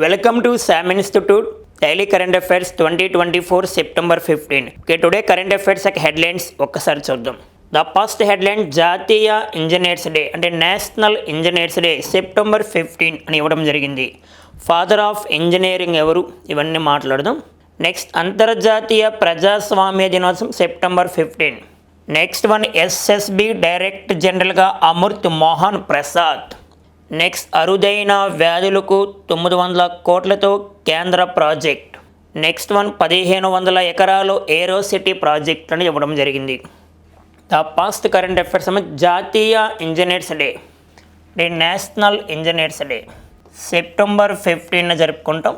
Welcome to SAM Institute Daily Current Affairs 2024 September 15. Okay, today current affairs headlines ఒక్కసారి చూద్దాం. The first headline జాతీయ engineers day అంటే national engineers day September 15 అని ఇవ్వడం జరిగింది. Father of engineering ఎవరు, ఇవన్నీ మాట్లాడదాం. నెక్స్ట్ అంతర్జాతీయ ప్రజాస్వామ్య దినోత్సవం September 15. Next one SSB director జనరల్గా అమృత్ మోహన్ ప్రసాద్. నెక్స్ట్ అరుదైన వ్యాధులకు 900 కోట్లతో కేంద్ర ప్రాజెక్ట్. నెక్స్ట్ వన్ 1500 ఎకరాలు ఏరోసిటీ ప్రాజెక్ట్ అని ఇవ్వడం జరిగింది. ద పాస్ట్ కరెంట్ అఫైర్స్ జాతీయ engineers day national engineers day September 15 జరుపుకుంటాం.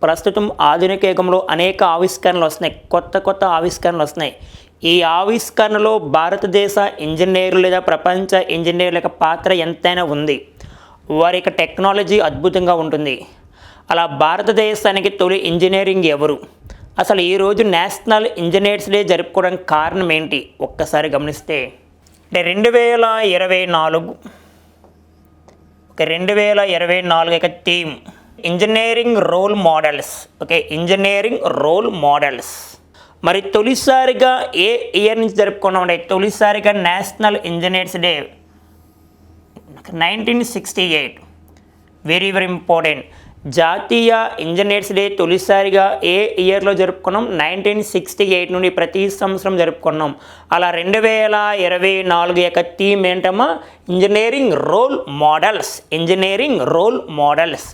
ప్రస్తుతం ఆధునిక యుగంలో అనేక ఆవిష్కరణలు వస్తున్నాయి, కొత్త ఆవిష్కరణలు వస్తున్నాయి. ఈ ఆవిష్కరణలో భారతదేశ ఇంజనీర్లు లేదా ప్రపంచ ఇంజనీర్ల యొక్క పాత్ర ఎంతైనా ఉంది. వారి యొక్క టెక్నాలజీ అద్భుతంగా ఉంటుంది. అలా భారతదేశానికి తొలి ఇంజనీరింగ్ ఎవరు, అసలు ఈరోజు నేషనల్ ఇంజనీర్స్ డే జరుపుకోవడానికి కారణం ఏంటి ఒక్కసారి గమనిస్తే, అంటే 2024 యొక్క theme engineering role models. Okay, engineering role models. మరి తొలిసారిగా ఏ ఇయర్ నుంచి జరుపుకున్నాం అంటే తొలిసారిగా national engineers day 1968. Very important. జాతీయ ఇంజనీర్స్ డే తొలిసారిగా ఏ ఇయర్లో జరుపుకున్నాం, 1968 నుండి ప్రతి సంవత్సరం జరుపుకున్నాం. అలా 2024 యొక్క థీమ్ ఏంటమ్మా, engineering role models. Engineering role models.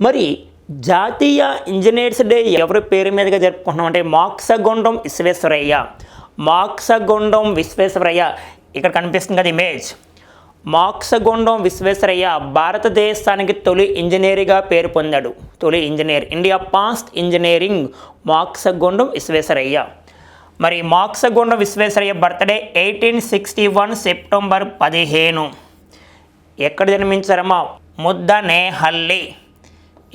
మరి జాతీయ ఇంజనీర్స్ డే ఎవరి పేరు మీదుగా జరుపుకుంటున్నాం అంటే మోక్షగుండం విశ్వేశ్వరయ్య. ఇక్కడ కనిపిస్తుంది కదా ఇమేజ్. మోక్షగుండం విశ్వేశ్వరయ్య భారతదేశానికి తొలి ఇంజనీర్గా పేరు పొందాడు. తొలి engineer, India past engineering Mokshagundam Visvesvaraya. మరి మోక్షగుండం విశ్వేశ్వరయ్య బర్త్డే 1861 సెప్టెంబర్ 15. ఎక్కడ జన్మించారమ్మా, ముద్దనేహల్లి.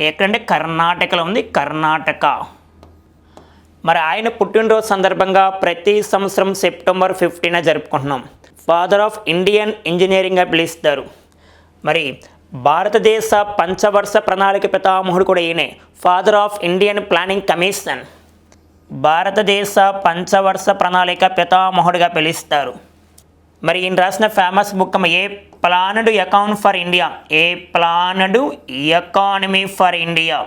ఎక్కడంటే కర్ణాటకలో ఉంది, కర్ణాటక. మరి ఆయన పుట్టినరోజు సందర్భంగా ప్రతి సంవత్సరం సెప్టెంబర్ 15 జరుపుకుంటున్నాం. ఫాదర్ ఆఫ్ ఇండియన్ ఇంజనీరింగ్గా పిలుస్తారు. మరి భారతదేశ పంచవర్ష ప్రణాళిక పితామహుడు కూడా ఈయనే, father of Indian planning commission. భారతదేశ పంచవర్ష ప్రణాళిక పితామహుడిగా పిలుస్తారు. మరి ఈయన రాసిన famous book A planned account for India, A planned economy for India.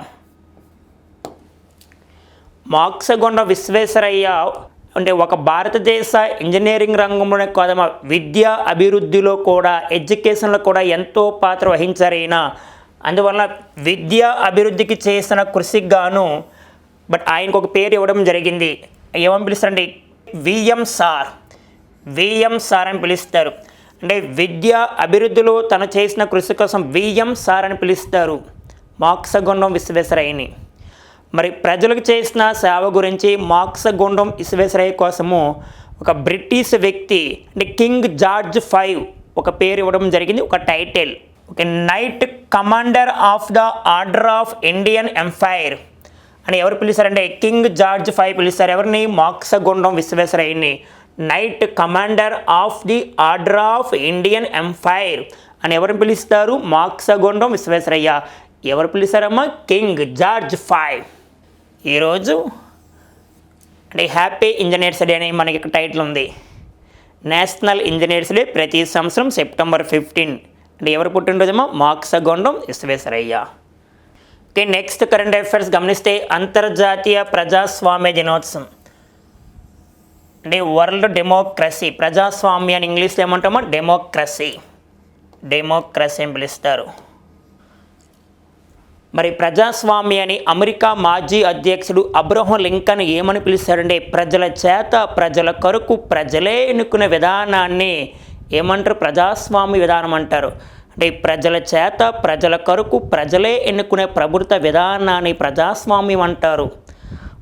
Mokshagunda Visvesvaraya అంటే ఒక భారతదేశ ఇంజనీరింగ్ రంగంలోనే కాదమ్మా, విద్యా అభివృద్ధిలో కూడా, ఎడ్యుకేషన్లో కూడా ఎంతో పాత్ర వహించారు ఈయన. అందువల్ల విద్యా అభివృద్ధికి చేసిన కృషికి గాను ఆయనకు ఒక పేరు ఇవ్వడం జరిగింది. ఏమని పిలుస్తారంటే విఎం సార్ అని పిలుస్తారు. అంటే విద్యా అభివృద్ధిలో తను చేసిన కృషి కోసం విఎం సార్ అని పిలుస్తారు మోక్షగుండం విశ్వేశ్వరయ్యని. మరి ప్రజలకు చేసిన సేవ గురించి మోక్షగుండం విశ్వేశ్వరయ్య కోసము ఒక బ్రిటిష్ వ్యక్తి అంటే కింగ్ జార్జ్ 5 ఒక పేరు ఇవ్వడం జరిగింది, ఒక title. Okay, knight commander of the order of Indian empire అని ఎవరు పిలుస్తారంటే కింగ్ జార్జ్ 5 పిలుస్తారు. ఎవరిని, మోక్షగుండం విశ్వేశ్వరయ్యని knight commander of the order of Indian empire అని ఎవరిని పిలుస్తారు, మోక్షగుండం విశ్వేశ్వరయ్య. ఎవరు పిలుస్తారమ్మా, కింగ్ జార్జ్ 5. ఈరోజు అంటే హ్యాపీ ఇంజనీర్స్ డే అని మనకి టైటిల్ ఉంది. నేషనల్ ఇంజనీర్స్ డే ప్రతి సంవత్సరం సెప్టెంబర్ 15. అంటే ఎవరు పుట్టినరోజమ్మా, Mokshagundam Visvesvaraya. Okay, next current affairs గమనిస్తే అంతర్జాతీయ ప్రజాస్వామ్య దినోత్సవం అంటే వరల్డ్ డెమోక్రసీ. ప్రజాస్వామ్యాన్ని ఇంగ్లీష్లో ఏమంటామో డెమోక్రసీ అని పిలుస్తారు. మరి ప్రజాస్వామ్యాన్ని అమెరికా మాజీ అధ్యక్షుడు అబ్రహం లింకన్ ఏమని పిలుస్తారంటే ప్రజల చేత ప్రజల కొరకు ప్రజలే ఎన్నుకునే విధానాన్ని ఏమంటారు, ప్రజాస్వామ్య విధానం అంటారు. అంటే ప్రజల చేత ప్రజల కొరకు ప్రజలే ఎన్నుకునే ప్రభుత్వ విధానాన్ని ప్రజాస్వామ్యం అంటారు.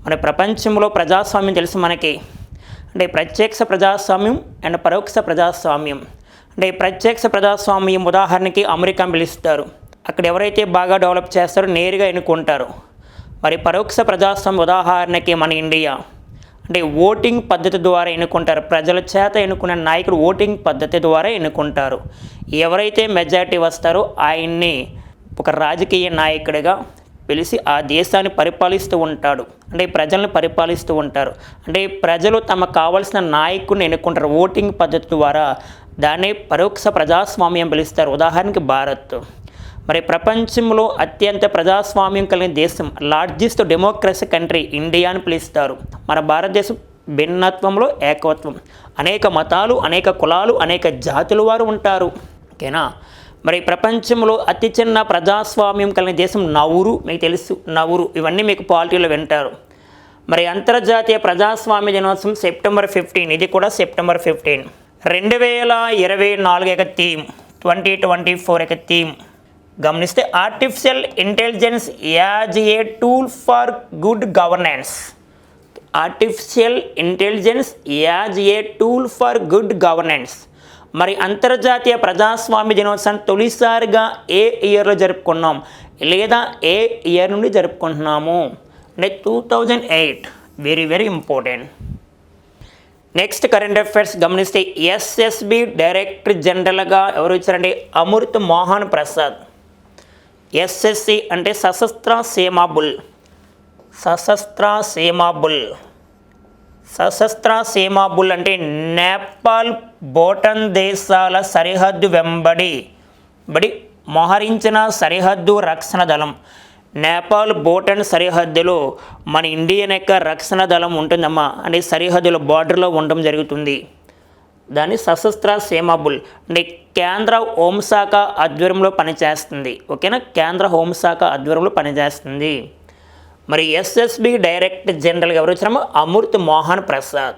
మన ప్రపంచంలో ప్రజాస్వామ్యం తెలుసు మనకి, అంటే ప్రత్యక్ష ప్రజాస్వామ్యం అండ్ పరోక్ష ప్రజాస్వామ్యం. అంటే ప్రత్యక్ష ప్రజాస్వామ్యం ఉదాహరణకి అమెరికాను పిలుస్తారు, అక్కడ ఎవరైతే బాగా డెవలప్ చేస్తారో నేరుగా ఎన్నుకుంటారు. మరి పరోక్ష ప్రజాస్వామ్యం ఉదాహరణకి మన ఇండియా, అంటే ఓటింగ్ పద్ధతి ద్వారా ఎన్నుకుంటారు. ప్రజల చేత ఎన్నుకునే నాయకుడు ఓటింగ్ పద్ధతి ద్వారా ఎన్నుకుంటారు. ఎవరైతే మెజారిటీ వస్తారో ఆయన్ని ఒక రాజకీయ నాయకుడిగా పిలిచి ఆ దేశాన్ని పరిపాలిస్తూ ఉంటాడు. అంటే ప్రజలను పరిపాలిస్తూ ఉంటారు. అంటే ప్రజలు తమకు కావలసిన నాయకుడిని ఎన్నుకుంటారు ఓటింగ్ పద్ధతి ద్వారా. దాన్ని పరోక్ష ప్రజాస్వామ్యం పిలుస్తారు. ఉదాహరణకి భారత్. మరి ప్రపంచంలో అత్యంత ప్రజాస్వామ్యం కలిగిన దేశం, లార్జెస్ట్ డెమోక్రసీ కంట్రీ ఇండియా అని పిలుస్తారు. మన భారతదేశం భిన్నత్వంలో ఏకత్వం. అనేక మతాలు, అనేక కులాలు, అనేక జాతుల వారు ఉంటారు. ఓకేనా. మరి ప్రపంచంలో అతి చిన్న ప్రజాస్వామ్యం కలిగిన దేశం నౌరు. మీకు తెలుసు నౌరు. ఇవన్నీ మీకు పాలిటీలో వింటారు. మరి అంతర్జాతీయ ప్రజాస్వామ్య దినోత్సవం సెప్టెంబర్ 15. ఇది కూడా సెప్టెంబర్ 15. 2024 యొక్క థీమ్, 2024 యొక్క థీమ్ గమనిస్తే artificial intelligence as a tool for good governance. Artificial intelligence as a tool for good governance. మరి అంతర్జాతీయ ప్రజాస్వామ్య దినోత్సవం తొలిసారిగా ఏ ఇయర్లో జరుపుకున్నాం, లేదా ఏ ఇయర్ నుండి జరుపుకుంటున్నాము అంటే 2008. Very very important. Next current affairs గమనిస్తే ఎస్ఎస్బి డైరెక్టర్ జనరల్గా ఎవరు వచ్చారంటే అమృత్ మోహన్ ప్రసాద్. ఎస్ఎస్సి అంటే Sashastra Seema bull. Sashastra Seema bull. Sashastra Seema bull అంటే నేపాల్, భూటాన్ దేశాల సరిహద్దు వెంబడి మోహరించిన సరిహద్దు రక్షణ దళం. నేపాల్, భూటాన్ సరిహద్దులో మన ఇండియన్ యొక్క రక్షణ దళం ఉంటుందమ్మా. అంటే సరిహద్దుల బార్డర్లో ఉండడం జరుగుతుంది. దాన్ని సశస్త్ర సీమా బుల్ అంటే కేంద్ర హోంశాఖ ఆధ్వర్యంలో పనిచేస్తుంది. ఓకేనా. కేంద్ర హోంశాఖ ఆధ్వర్యంలో పనిచేస్తుంది. మరి ఎస్ఎస్బి డైరెక్టర్ జనరల్గా ఎవరు వచ్చారో అమృత్ మోహన్ ప్రసాద్.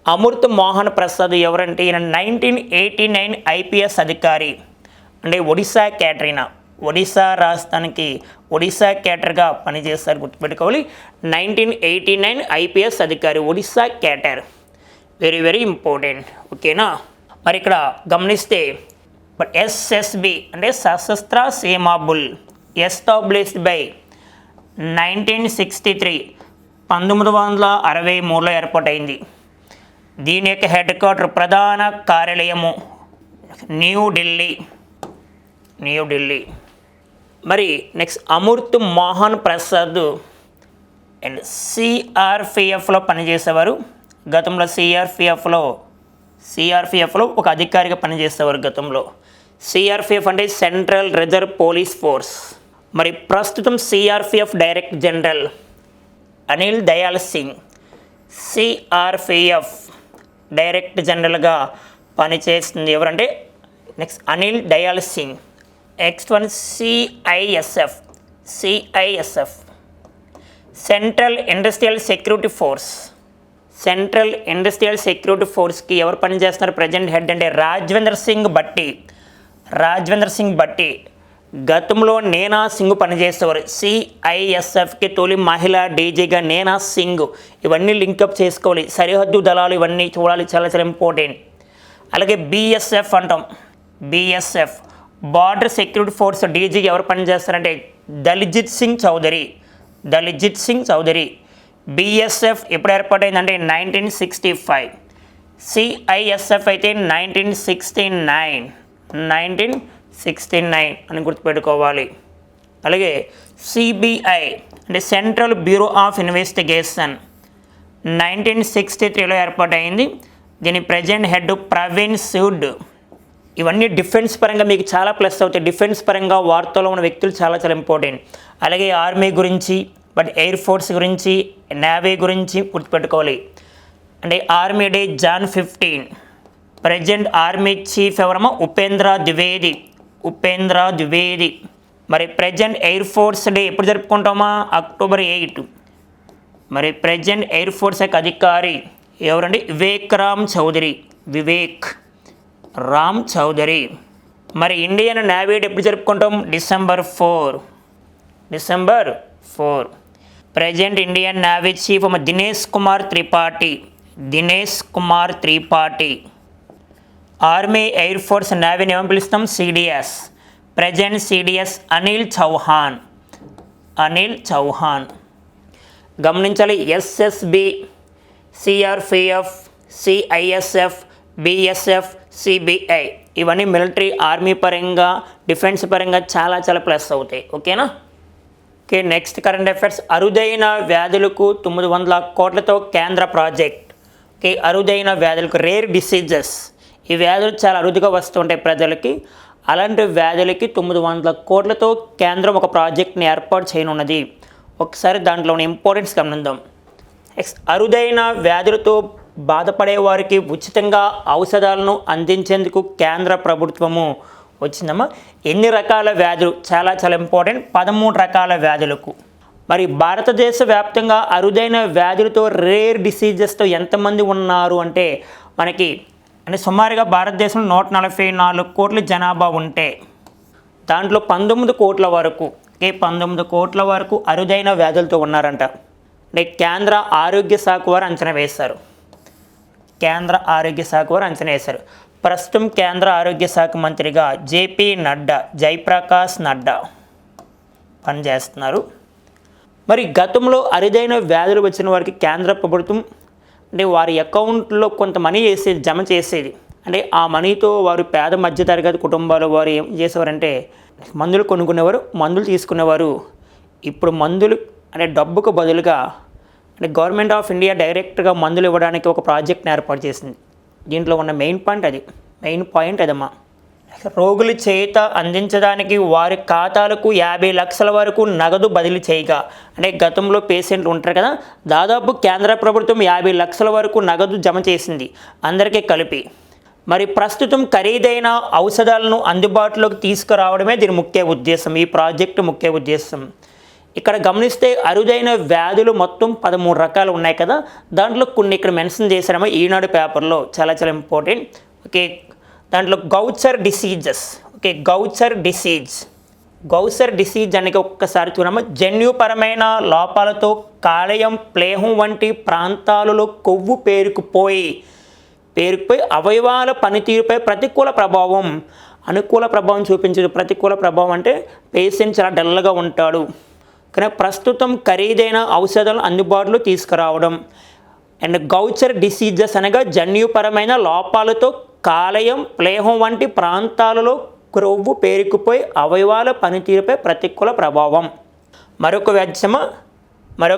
అమృత్ మోహన్ ప్రసాద్ ఎవరంటే ఈయన 1989 ఐపీఎస్ అధికారి. అంటే ఒడిశా క్యాటరీనా, ఒడిశా రాష్ట్రానికి ఒడిశా క్యాటర్గా పనిచేస్తారు, గుర్తుపెట్టుకోవాలి. 1989 ఐపీఎస్ అధికారి, Odisha cadre. Very very important. ఓకేనా. మరి ఇక్కడ గమనిస్తే ఎస్ఎస్బి అంటే సశస్త్ర సీమా బుల్ ఎస్టాబ్లిష్డ్ బై 1963, 1963లో ఏర్పాటైంది. దీని యొక్క హెడ్ క్వార్టర్, ప్రధాన కార్యాలయము న్యూఢిల్లీ. మరి నెక్స్ట్ అమృత్ మోహన్ ప్రసాద్ అండ్ సిఆర్పిఎఫ్లో పనిచేసేవారు. గతంలో సిఆర్పిఎఫ్లో ఒక అధికారిగా పనిచేసేవారు గతంలో. సిఆర్పిఎఫ్ అంటే సెంట్రల్ రిజర్వ్ పోలీస్ ఫోర్స్. మరి ప్రస్తుతం CRPF director general Anil Dayal Singh. CRPF director జనరల్గా పనిచేస్తుంది ఎవరంటే next Anil Dayal Singh. Next one CISF. Central industrial security force. Central industrial security ఫోర్స్కి ఎవరు పనిచేస్తున్నారు ప్రజెంట్ హెడ్ అంటే రాజ్వేంద్ర సింగ్ భట్టి. గతంలో నేనా సింగ్ పనిచేసేవారు. సిఐఎస్ఎఫ్కి తొలి మహిళా డీజీగా నేనా సింగ్. ఇవన్నీ లింకప్ చేసుకోవాలి. సరిహద్దు దళాలు ఇవన్నీ చూడాలి, చాలా చాలా ఇంపార్టెంట్. అలాగే బిఎస్ఎఫ్ అంటాం. బిఎస్ఎఫ్ బార్డర్ సెక్యూరిటీ ఫోర్స్ డీజీగా ఎవరు పనిచేస్తారంటే దళిజిత్ సింగ్ చౌదరి. బిఎస్ఎఫ్ ఎప్పుడు ఏర్పాటైందంటే 1965. సిఐఎస్ఎఫ్ అయితే 1969 అని గుర్తుపెట్టుకోవాలి. అలాగే సిబిఐ అంటే సెంట్రల్ బ్యూరో ఆఫ్ ఇన్వెస్టిగేషన్ 1963లో ఏర్పాటైంది. దీని ప్రజెంట్ హెడ్ ప్రవీణ్ సూడ్. ఇవన్నీ డిఫెన్స్ పరంగా మీకు చాలా ప్లస్ అవుతాయి. డిఫెన్స్ పరంగా వార్తలో ఉన్న వ్యక్తులు చాలా చాలా ఇంపార్టెంట్. అలాగే ఆర్మీ గురించి, ఎయిర్ ఫోర్స్ గురించి, నేవీ గురించి గుర్తుపెట్టుకోవాలి. అంటే army day Jan 15. Present army chief ఎవరమ్మా ఉపేంద్ర ద్వివేది. మరి ప్రజెంట్ ఎయిర్ ఫోర్స్ డే ఎప్పుడు జరుపుకుంటామా October 8. మరి ప్రజెంట్ ఎయిర్ ఫోర్స్ యొక్క అధికారి ఎవరండి వివేక్ రామ్ చౌదరి. మరి ఇండియన్ నేవీ డే ఎప్పుడు జరుపుకుంటాం December 4. Present Indian navy chief Dinesh Kumar Tripathi. Army air force నేవీని ఏమని పిలుస్తాం CDS. Present CDS Anil Chauhan. గమనించాలి SSB, CRPF, CISF, BSF, CBI ఇవన్నీ మిలిటరీ ఆర్మీ పరంగా, డిఫెన్స్ పరంగా చాలా చాలా ప్లస్ అవుతాయి. ఓకేనా. Okay, next current affairs. అరుదైన వ్యాధులకు 900 కోట్లతో కేంద్ర ప్రాజెక్ట్. ఓకే, అరుదైన వ్యాధులకు, రేర్ డిసీజెస్, ఈ వ్యాధులు చాలా అరుదుగా వస్తుంటాయి ప్రజలకి. అలాంటి వ్యాధులకి 900 కోట్లతో కేంద్రం ఒక ప్రాజెక్ట్ని ఏర్పాటు చేయనున్నది. ఒకసారి దాంట్లోని ఇంపార్టెన్స్ గమనిద్దాం. నెక్స్ట్, అరుదైన వ్యాధులతో బాధపడే వారికి ఉచితంగా ఔషధాలను అందించేందుకు కేంద్ర ప్రభుత్వము వచ్చిందమ్మా. ఎన్ని రకాల వ్యాధులు? చాలా చాలా ఇంపార్టెంట్, 13 రకాల వ్యాధులకు. మరి భారతదేశ వ్యాప్తంగా అరుదైన వ్యాధులతో, రేర్ డిసీజెస్తో ఎంతమంది ఉన్నారు అంటే మనకి సుమారుగా భారతదేశంలో 144 కోట్ల జనాభా ఉంటే దాంట్లో 19 కోట్ల వరకు 19 కోట్ల వరకు అరుదైన వ్యాధులతో ఉన్నారంట. అంటే కేంద్ర ఆరోగ్య శాఖ వారు అంచనా వేశారు. కేంద్ర ఆరోగ్య శాఖ వారు అంచనా వేశారు. ప్రస్తుతం కేంద్ర ఆరోగ్య శాఖ మంత్రిగా జేపీ నడ్డా, జయప్రకాష్ నడ్డా పనిచేస్తున్నారు. మరి గతంలో అరుదైన వ్యాధులు వచ్చిన వారికి కేంద్ర ప్రభుత్వం అంటే వారి అకౌంట్లో కొంత మనీ జమ చేసేది. అంటే ఆ మనీతో వారు పేద మధ్యతరగతి కుటుంబాలు వారు ఏం చేసేవారంటే మందులు కొనుక్కునేవారు, మందులు తీసుకునేవారు. ఇప్పుడు మందులు అంటే డబ్బుకు బదులుగా అంటే గవర్నమెంట్ ఆఫ్ ఇండియా డైరెక్ట్గా మందులు ఇవ్వడానికి ఒక ప్రాజెక్ట్ని ఏర్పాటు చేసింది. దీంట్లో ఉన్న మెయిన్ పాయింట్ అదమ్మా. రోగుల చేత అందించడానికి వారి ఖాతాలకు 50 లక్షల వరకు నగదు బదిలీ చేయగా, అంటే గతంలో పేషెంట్లు ఉంటారు కదా, దాదాపు కేంద్ర ప్రభుత్వం 50 లక్షల వరకు నగదు జమ చేసింది అందరికీ కలిపి. మరి ప్రస్తుతం ఖరీదైన ఔషధాలను అందుబాటులోకి తీసుకురావడమే దీని ముఖ్య ఉద్దేశం, ఈ ప్రాజెక్టు ముఖ్య ఉద్దేశం. ఇక్కడ గమనిస్తే అరుదైన వ్యాధులు మొత్తం 13 రకాలు ఉన్నాయి కదా, దాంట్లో కొన్ని ఇక్కడ మెన్షన్ చేశారమ్మా ఈనాడు పేపర్లో, చాలా చాలా ఇంపార్టెంట్. ఓకే, దాంట్లో Gaucher diseases. Okay, Gaucher disease అనేది ఒక్కసారి చూడమ్మా. జన్యుపరమైన లోపాలతో కాలేయం, ప్లేహం వంటి ప్రాంతాలలో కొవ్వు పేరుకుపోయి అవయవాల పనితీరుపై ప్రతికూల ప్రభావం, అనుకూల ప్రభావం చూపించదు. ప్రతికూల ప్రభావం అంటే పేషెంట్ చాలా డల్గా ఉంటాడు, కానీ ప్రస్తుతం ఖరీదైన ఔషధాలను అందుబాటులో తీసుకురావడం. అండ్ గౌచర్ డిసీజెస్ అనగా జన్యుపరమైన లోపాలతో కాలేయం, ప్లేహం వంటి ప్రాంతాలలో కొవ్వు పేరుకుపోయి అవయవాల పనితీరుపై ప్రతికూల ప్రభావం. మరొక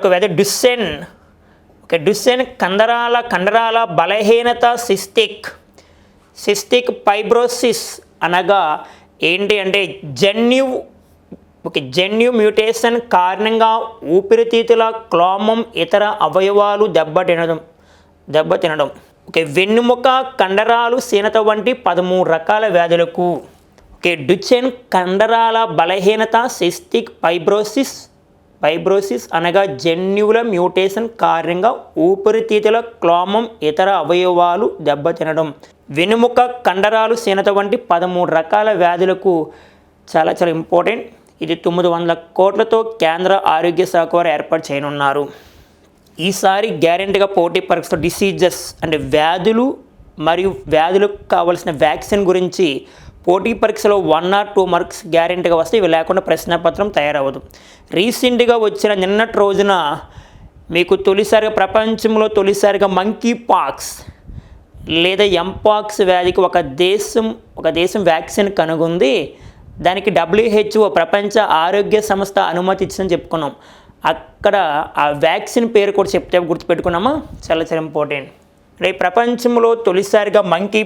వ్యాధి డుస్సెన్. ఓకే, డుస్సెన్ కండరాల బలహీనత, సిస్టిక్ ఫైబ్రోసిస్ అనగా ఏంటి అంటే జన్యు మ్యూటేషన్ కారణంగా ఊపిరితిత్తుల క్లోమం, ఇతర అవయవాలు దెబ్బతినడం. ఓకే, వెన్నుముక కండరాలు క్షీణత వంటి 13 రకాల వ్యాధులకు. ఓకే, డుచెన్ కండరాల బలహీనత, సిస్టిక్ ఫైబ్రోసిస్ అనగా జన్యువుల మ్యూటేషన్ కారణంగా ఊపిరితిత్తుల క్లోమం, ఇతర అవయవాలు దెబ్బతినడం. వెన్నుముక కండరాలు క్షీణత వంటి 13 రకాల వ్యాధులకు. చాలా చాలా ఇంపార్టెంట్. ఇది 900 కోట్లతో కేంద్ర ఆరోగ్య శాఖ వారు ఏర్పాటు చేయనున్నారు. ఈసారి గ్యారెంటీగా పోటీ పరీక్షలో డిసీజెస్ అంటే వ్యాధులు మరియు వ్యాధులకు కావాల్సిన వ్యాక్సిన్ గురించి పోటీ పరీక్షలో 1 or 2 మార్క్స్ గ్యారెంటీగా వస్తే ఇవి లేకుండా ప్రశ్నపత్రం తయారవ్వదు. రీసెంట్గా వచ్చిన నిన్నటి రోజున మీకు ప్రపంచంలో తొలిసారిగా మంకీ పాక్స్ లేదా ఎంపాక్స్ వ్యాధికి ఒక దేశం వ్యాక్సిన్ కనుగొంది. దానికి WHO ప్రపంచ ఆరోగ్య సంస్థ అనుమతి ఇచ్చిందని చెప్పుకున్నాం. అక్కడ ఆ వ్యాక్సిన్ పేరు కూడా చెప్తే గుర్తుపెట్టుకున్నామా, చాలా చాలా ఇంపార్టెంట్. రేపు ప్రపంచంలో తొలిసారిగా మంకీ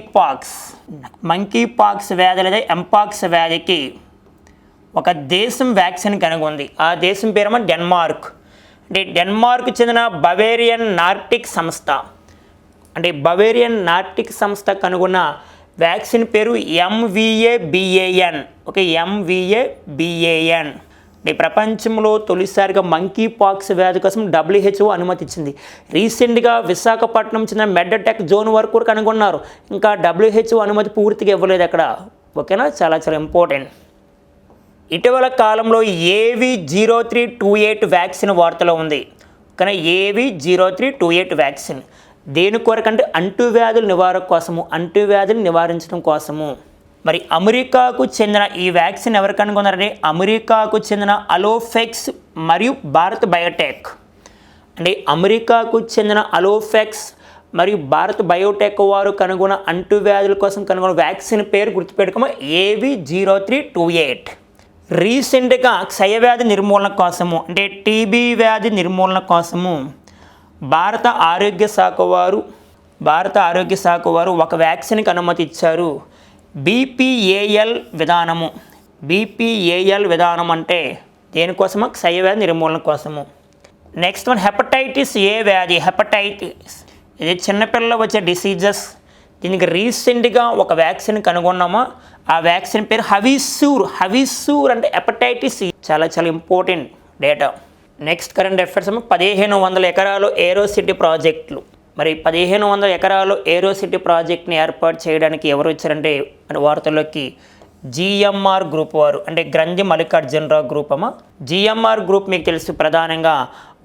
పాక్స్ వ్యాధి లేదా ఎంపాక్స్ వ్యాధికి ఒక దేశం వ్యాక్సిన్ కనుగొంది. ఆ దేశం పేరేమో డెన్మార్క్. అంటే డెన్మార్క్ చెందిన బవేరియన్ నార్టిక్ సంస్థ కనుగొన్న వ్యాక్సిన్ పేరు MVA-BAN. Okay, MVA-BAN. అంటే ప్రపంచంలో తొలిసారిగా మంకీ పాక్స్ వ్యాధి కోసం WHO అనుమతి ఇచ్చింది. రీసెంట్గా విశాఖపట్నం చెందిన మెడ్టెక్ జోన్ వరకు కనుగొన్నారు. ఇంకా WHO అనుమతి పూర్తిగా ఇవ్వలేదు అక్కడ. ఓకేనా, చాలా చాలా ఇంపార్టెంట్. ఇటీవల కాలంలో AV0328 వ్యాక్సిన్ వార్తలో ఉంది. కానీ AV0328 వ్యాక్సిన్ దేని కొరకంటే అంటువ్యాధులు నివారించడం కోసము. మరి అమెరికాకు చెందిన ఈ వ్యాక్సిన్ ఎవరు కనుగొన్నారంటే అమెరికాకు చెందిన అలోఫెక్స్ మరియు భారత్ బయోటెక్. అంటే అమెరికాకు చెందిన అలోఫెక్స్ మరియు భారత్ బయోటెక్ వారు కనుగొన్న అంటువ్యాధుల కోసం కనుగొన్న వ్యాక్సిన్ పేరు గుర్తుపెట్టుకోమా, AV0328. రీసెంట్గా క్షయవ్యాధి నిర్మూలన కోసము అంటే టీబీ వ్యాధి నిర్మూలన కోసము భారత ఆరోగ్య శాఖ వారు ఒక వ్యాక్సిన్కి అనుమతి ఇచ్చారు. బీపీఏఎల్ విధానము. బీపీఏఎల్ విధానం అంటే దేనికోసము? క్షయవ్యాధి నిర్మూలన కోసము. నెక్స్ట్ వన్ హెపటైటిస్ ఏ వ్యాధి. హెపటైటిస్ ఇది చిన్నపిల్లలు వచ్చే డిసీజెస్. దీనికి రీసెంట్గా ఒక వ్యాక్సిన్ కనుగొన్నామా. ఆ వ్యాక్సిన్ పేరు హవిసూర్ అంటే హెపటైటిస్ సి. చాలా important data. Next current affairs 1500 ఎకరాలు ఏరోసిటీ ప్రాజెక్టులు. మరి 1500 ఎకరాలు ఏరోసిటీ ప్రాజెక్ట్ని ఏర్పాటు చేయడానికి ఎవరు వచ్చారంటే వార్తల్లోకి జిఎంఆర్ గ్రూప్ వారు అంటే గ్రంథి మల్లికార్జునరావు గ్రూప్ జిఎంఆర్ గ్రూప్ మీకు తెలుసు ప్రధానంగా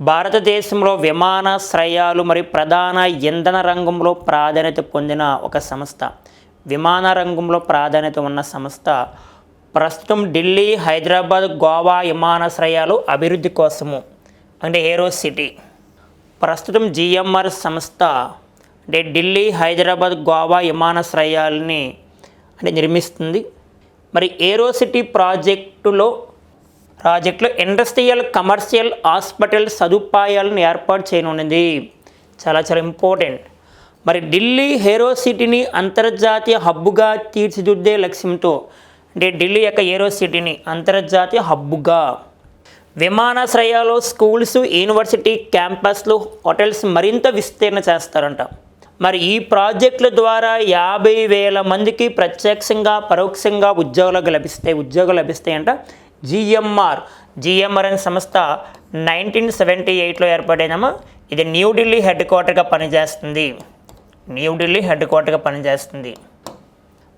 భారతదేశంలో విమానాశ్రయాలు మరియు ప్రధాన ఇంధన రంగంలో ప్రాధాన్యత పొందిన ఒక సంస్థ. విమాన రంగంలో ప్రాధాన్యత ఉన్న సంస్థ. ప్రస్తుతం ఢిల్లీ, హైదరాబాద్, గోవా విమానాశ్రయాలు అభివృద్ధి కోసము అంటే ఏరోసిటీ. ప్రస్తుతం జిఎంఆర్ సంస్థ అంటే ఢిల్లీ, హైదరాబాద్, గోవా విమానాశ్రయాలని అంటే నిర్మిస్తుంది. మరి ఏరోసిటీ ప్రాజెక్టులో ఇండస్ట్రియల్, కమర్షియల్, హాస్పిటల్ సదుపాయాలను ఏర్పాటు చేయనున్నది. చాలా ఇంపార్టెంట్. మరి ఢిల్లీ ఏరోసిటీని అంతర్జాతీయ హబ్బుగా తీర్చిదిద్దే లక్ష్యంతో అంటే ఢిల్లీ యొక్క ఏరోసిటీని అంతర్జాతీయ హబ్బుగా విమానాశ్రయాలు, స్కూల్స్, యూనివర్సిటీ క్యాంపస్లు, హోటల్స్ మరింత విస్తీర్ణ చేస్తారంట. మరి ఈ ప్రాజెక్టుల ద్వారా 50,000 మందికి ప్రత్యక్షంగా, పరోక్షంగా ఉద్యోగాలు లభిస్తాయంట. జిఎంఆర్ అనే సంస్థ 1978లో ఏర్పడైందమ్మా. ఇది న్యూఢిల్లీ హెడ్ క్వార్టర్గా పనిచేస్తుంది.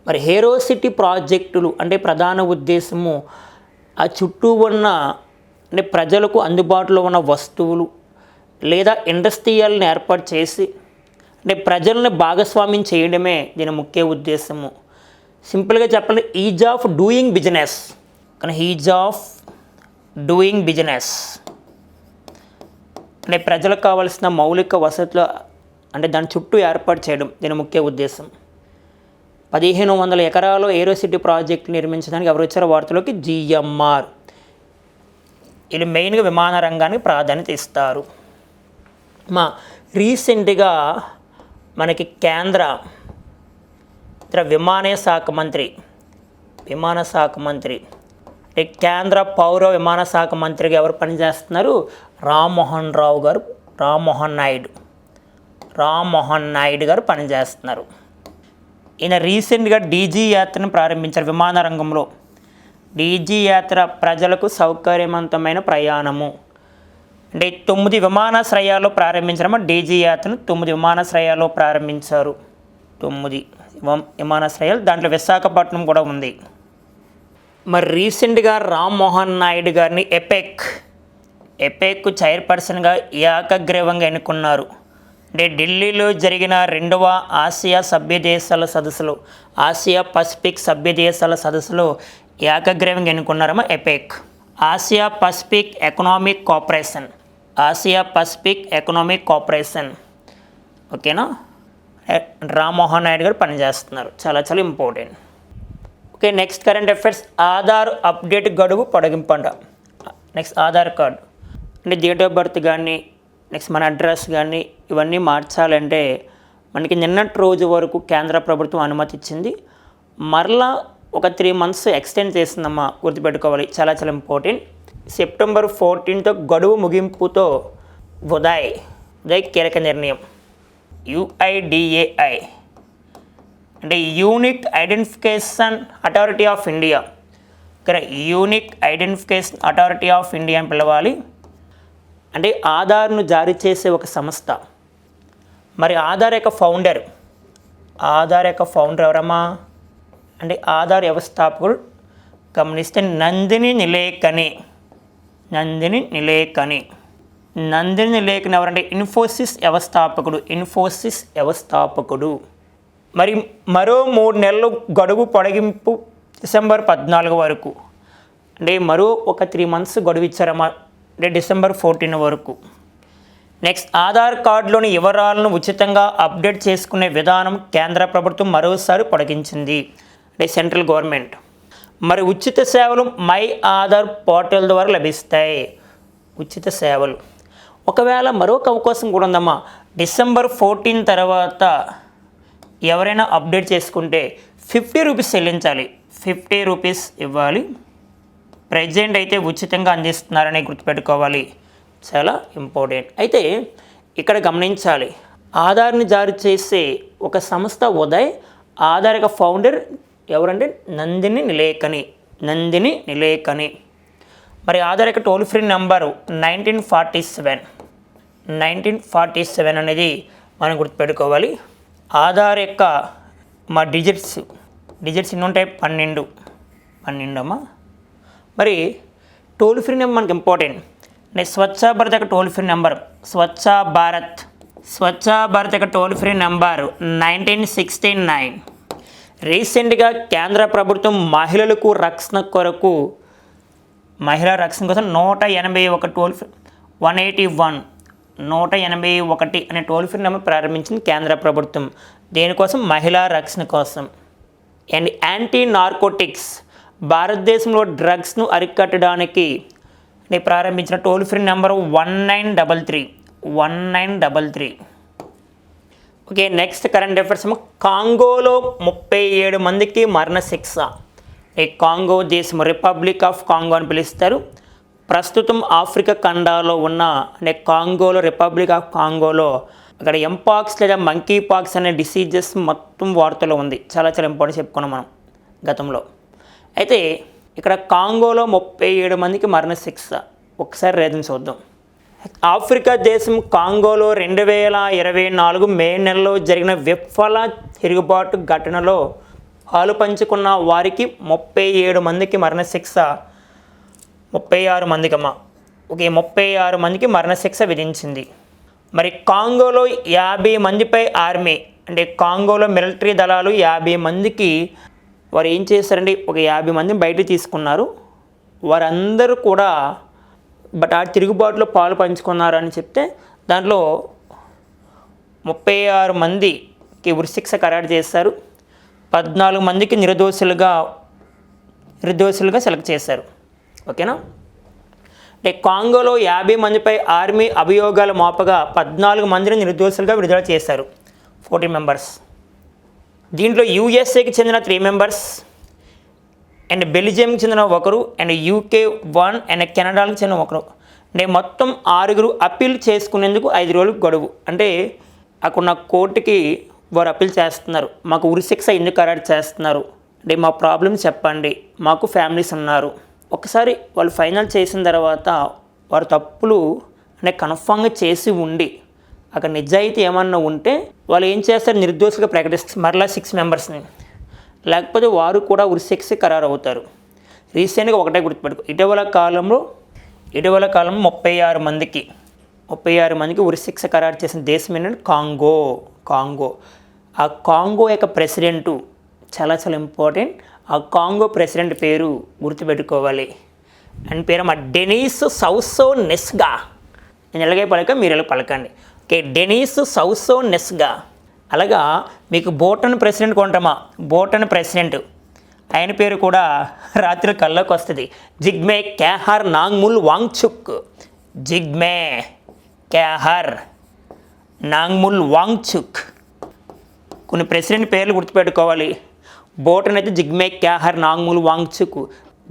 మరి ఏరోసిటీ ప్రాజెక్టులు అంటే ప్రధాన ఉద్దేశము ఆ చుట్టూ ఉన్న అంటే ప్రజలకు అందుబాటులో ఉన్న వస్తువులు లేదా ఇండస్ట్రియల్ని ఏర్పాటు చేసి అంటే ప్రజలను భాగస్వామ్యం చేయడమే దీని ముఖ్య ఉద్దేశము. సింపుల్గా చెప్పాలి ఈజ్ ఆఫ్ డూయింగ్ బిజినెస్ అంటే ప్రజలకు కావాల్సిన మౌలిక వసతులు అంటే దాని చుట్టూ ఏర్పాటు చేయడం దీని ముఖ్య ఉద్దేశం. 1500 ఎకరాలు ఏరోసిటీ ప్రాజెక్టు నిర్మించడానికి ఎవరు వచ్చారో వార్తలోకి జిఎంఆర్. వీళ్ళు మెయిన్గా విమాన రంగానికి ప్రాధాన్యత ఇస్తారు. రీసెంట్గా మనకి కేంద్ర విమాన శాఖ మంత్రి అంటే కేంద్ర పౌర విమాన శాఖ మంత్రిగా ఎవరు పనిచేస్తున్నారు? రామ్మోహన్ నాయుడు గారు పనిచేస్తున్నారు. ఈయన రీసెంట్గా డీజీ యాత్రను ప్రారంభించారు. విమాన రంగంలో డీజీ యాత్ర ప్రజలకు సౌకర్యవంతమైన ప్రయాణము అంటే 9 విమానాశ్రయాల్లో ప్రారంభించారమ్మా. డీజీ యాత్రను 9 విమానాశ్రయాల్లో ప్రారంభించారు. 9 విమానాశ్రయాలు, దాంట్లో విశాఖపట్నం కూడా ఉంది. మరి రీసెంట్గా రామ్మోహన్ నాయుడు గారిని ఎపెక్ చైర్పర్సన్గా ఏకగ్రీవంగా ఎన్నుకున్నారు. అంటే ఢిల్లీలో జరిగిన 2వ ఆసియా పసిఫిక్ సభ్య దేశాల సదస్సులో ఏకగ్రీవంగా ఎన్నుకున్నారమ్మా. ఎపెక్ ఆసియా పసిఫిక్ ఎకనామిక్ కోఆపరేషన్ ఓకేనా. రామ్మోహన్ నాయుడు గారు పనిచేస్తున్నారు. చాలా important. Okay, next current affairs. Aadhaar update గడువు పొడిగింపంట. నెక్స్ట్ ఆధార్ కార్డు అంటే డేట్ ఆఫ్ బర్త్ కానీ నెక్స్ట్ మన అడ్రస్ కానీ ఇవన్నీ మార్చాలంటే మనకి నిన్నటి రోజు వరకు కేంద్ర ప్రభుత్వం అనుమతి ఇచ్చింది. మరలా ఒక 3 months ఎక్స్టెండ్ చేసిందమ్మా, గుర్తుపెట్టుకోవాలి. చాలా ఇంపార్టెంట్. సెప్టెంబర్ 14తో గడువు ముగింపుతో ఉదయ్ కీలక నిర్ణయం. UIDAI అంటే unique identification authority of India. Unique identification authority of India అని పిలవాలి. అంటే ఆధార్ను జారీ చేసే ఒక సంస్థ. మరి ఆధార్ యొక్క ఫౌండర్ ఎవరమ్మా అంటే ఆధార్ వ్యవస్థాపకుడు గమనిస్తే నందిని నిలేకని ఎవరంటే ఇన్ఫోసిస్ వ్యవస్థాపకుడు. మరి మరో 3 నెలలు గడువు పొడిగింపు డిసెంబర్ 14 వరకు. అంటే మరో ఒక 3 months గడువు ఇచ్చారమ్మా, అంటే డిసెంబర్ 14 వరకు. నెక్స్ట్ ఆధార్ కార్డులోని వివరాలను ఉచితంగా అప్డేట్ చేసుకునే విధానం కేంద్ర ప్రభుత్వం మరోసారి పొడిగించింది. అంటే సెంట్రల్ గవర్నమెంట్. మరి ఉచిత సేవలు మై ఆధార్ పోర్టల్ ద్వారా లభిస్తాయి. ఉచిత సేవలు. ఒకవేళ మరొక అవకాశం కూడా ఉందమ్మా. డిసెంబర్ 14 తర్వాత ఎవరైనా అప్డేట్ చేసుకుంటే 50 రూపీస్ చెల్లించాలి. 50 రూపీస్ ఇవ్వాలి. ప్రజెంట్ అయితే ఉచితంగా అందిస్తున్నారని గుర్తుపెట్టుకోవాలి. చాలా ఇంపార్టెంట్. అయితే ఇక్కడ గమనించాలి, ఆధార్ని జారీ చేసే ఒక సంస్థ ఉదయ్. ఆధార్ యొక్క ఫౌండర్ ఎవరంటే నందిని నిలేకని. మరి ఆధార్ యొక్క టోల్ ఫ్రీ నెంబరు 1947 అనేది మనం గుర్తుపెట్టుకోవాలి. ఆధార్ యొక్క మా డిజిట్స్ ఎన్ని ఉంటాయి? 12 అమ్మా. మరి టోల్ ఫ్రీ నెంబర్ మనకి ఇంపార్టెంట్. స్వచ్ఛ భారత్ యొక్క toll free number Swachh Bharat యొక్క టోల్ ఫ్రీ నెంబర్ 1969. రీసెంట్గా కేంద్ర ప్రభుత్వం మహిళా రక్షణ కోసం 181 టోల్ ఫ్రీ 181 అనే టోల్ ఫ్రీ నెంబర్ ప్రారంభించింది కేంద్ర ప్రభుత్వం. దేనికోసం? మహిళా రక్షణ కోసం. అండ్ యాంటీ నార్కోటిక్స్, భారతదేశంలో డ్రగ్స్ను అరికట్టడానికి ప్రారంభించిన toll free number 1933. Okay, next current affairs. కాంగోలో 37 మందికి మరణశిక్ష. ఈ కాంగో దేశం రిపబ్లిక్ ఆఫ్ కాంగో అని పిలుస్తారు. ప్రస్తుతం ఆఫ్రికా ఖండాలో ఉన్న కాంగోలో, రిపబ్లిక్ ఆఫ్ కాంగోలో అక్కడ ఎంపాక్స్ లేదా మంకీ పాక్స్ అనే డిసీజెస్ మొత్తం వార్తలో ఉంది. చాలా ఇంపార్టెంట్ చెప్పుకున్నాం మనం గతంలో. అయితే ఇక్కడ కాంగోలో 37 మందికి మరణశిక్ష. ఒకసారి రీజన్ చూద్దాం. ఆఫ్రికా దేశం కాంగోలో 2024 మే నెలలో జరిగిన విఫల తిరుగుబాటు ఘటనలో పాలు పంచుకున్న వారికి 37 మందికి మరణశిక్ష. 36 మందికమ్మా. ఓకే, 36 మందికి మరణశిక్ష విధించింది. మరి కాంగోలో 50 మందిపై ఆర్మీ కాంగోలో మిలిటరీ దళాలు 50 మందికి వారు ఏం చేశారండి, ఒక 50 మందిని బయట తీసుకున్నారు. వారందరూ కూడా ఆ తిరుగుబాటులో పాలు పంచుకున్నారని చెప్తే దాంట్లో 36 మందికి ఉరిశిక్ష ఖరారు చేశారు. 14 మందికి నిర్దోషులుగా సెలెక్ట్ చేశారు. ఓకేనా. కాంగోలో 50 మందిపై ఆర్మీ అభియోగాలు మోపగా 14 మందిని నిర్దోషులుగా విడుదల చేశారు. 40 మెంబర్స్. దీంట్లో యూఎస్ఏకి చెందిన 3 మెంబర్స్ అండ్ బెల్జియంకి చెందిన 1 అండ్ యూకే 1 అండ్ కెనడాకి చెందిన 1. మొత్తం 6 అప్పీల్ చేసుకునేందుకు 5 రోజులు గడువు. అక్కడ కోర్టుకి వారు అప్పీల్ చేస్తున్నారు. మాకు ఉరిశిక్ష ఎందుకు ఖరారు చేస్తున్నారు, మా ప్రాబ్లమ్స్ చెప్పండి, మాకు ఫ్యామిలీస్ ఉన్నారు. ఒకసారి వాళ్ళు ఫైనల్ చేసిన తర్వాత వారు తప్పులు కన్ఫామ్గా చేసి ఉండి అక్కడ నిజాయితీ ఏమన్నా ఉంటే వాళ్ళు ఏం చేస్తారు, నిర్దోషిగా ప్రకటిస్తారు మరలా 6 మెంబర్స్ని. లేకపోతే వారు కూడా ఉరిశిక్ష ఖరారు అవుతారు. రీసెంట్గా ఒకటే గుర్తుపెట్టుకో, ఇటీవల కాలంలో 36 మందికి ఉరిశిక్ష ఖరారు చేసిన దేశం ఏంటంటే కాంగో. ఆ కాంగో యొక్క ప్రెసిడెంటు చాలా ఇంపార్టెంట్. ఆ కాంగో ప్రెసిడెంట్ పేరు గుర్తుపెట్టుకోవాలి. ఆయన పేరు డెనిస్ సౌసో నెస్గా. నేను ఎలాగే మీరు ఎలా పలకండి. ఓకే, డెనిస్ సౌసో నెస్గా. అలాగా మీకు భూటాన్ ప్రెసిడెంట్ కొంటామా, భూటాన్ ప్రెసిడెంట్ ఆయన పేరు కూడా రాత్రి కల్లోకి వస్తుంది. జిగ్మే క్యాహర్ నాంగ్ముల్ వాంగ్చుక్. కొన్ని ప్రెసిడెంట్ పేర్లు గుర్తుపెట్టుకోవాలి. భూటాన్ అయితే జిగ్మే క్యాహర్ నాంగ్ముల్ వాంగ్చుక్.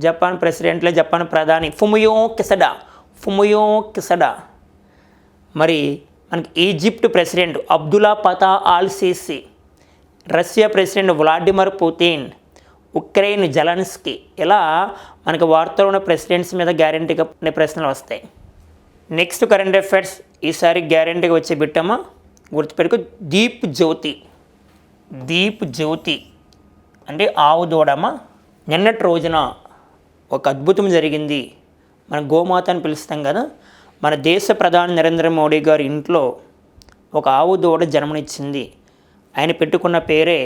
జపాన్ ప్రెసిడెంట్లే జపాన్ ప్రధాని ఫుమియో కిసడా. మరి మనకి Egypt president Abdullah Fattah al Sisi. Russia president Vladimir Putin. Ukraine Zelensky. ఇలా మనకి వార్తలో ఉన్న ప్రెసిడెంట్స్ మీద గ్యారంటీగా ప్రశ్నలు వస్తాయి. నెక్స్ట్ కరెంట్ అఫైర్స్ ఈసారి గ్యారంటీగా వచ్చే బిట్టమ్మా గుర్తుపెట్టుకో. దీప్ జ్యోతి అంటే ఆవు దూడమ్మా. నిన్నటి రోజున ఒక అద్భుతం జరిగింది. మన గోమాత అని పిలుస్తాం కదా. మన దేశ ప్రధాని నరేంద్ర మోడీ గారి ఇంట్లో ఒక ఆవు దూడ జన్మనిచ్చింది. ఆయన పెట్టుకున్న పేరే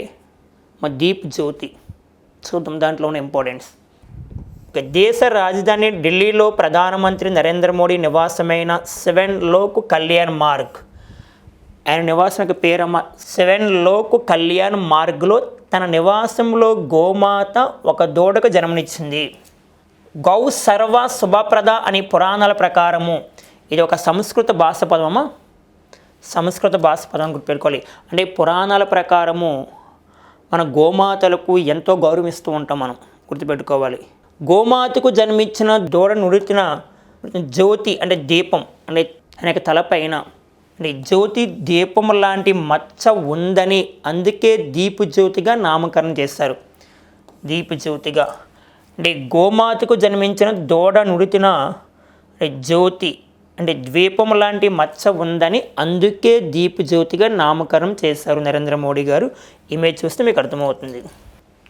మా దీప్ జ్యోతి. చూద్దాం దాంట్లో ఉన్న ఇంపార్టెన్స్. దేశ రాజధాని ఢిల్లీలో ప్రధానమంత్రి నరేంద్ర మోడీ నివాసమైన 7 లోక్ కళ్యాణ్ మార్గ్. ఆయన నివాసం పేరమ్మ 7 లోక్ కళ్యాణ్ మార్గ్లో తన నివాసంలో గోమాత ఒక దూడకు జన్మనిచ్చింది. గౌ సర్వ శుభప్రద అని పురాణాల ప్రకారము. ఇది ఒక సంస్కృత భాష పదమా? సంస్కృత భాష పదం గుర్తుపెట్టుకోవాలి. అంటే పురాణాల ప్రకారము మన గోమాతలకు ఎంతో గౌరవిస్తూ ఉంటాం, మనం గుర్తుపెట్టుకోవాలి. గోమాతకు జన్మించిన దూడ నుడితిన జ్యోతి అంటే దీపం అంటే అనేక తలపైన అంటే జ్యోతి దీపం లాంటి మచ్చ ఉందని అందుకే దీపు జ్యోతిగా నామకరణం చేస్తారు. దీపు జ్యోతిగా అంటే గోమాతకు జన్మించిన దూడ నుడితిన జ్యోతి అంటే ద్వీపం లాంటి మచ్చ ఉందని అందుకే దీపు జ్యోతిగా నామకరణం చేశారు నరేంద్ర మోడీ గారు. ఇమేజ్ చూస్తే మీకు అర్థమవుతుంది.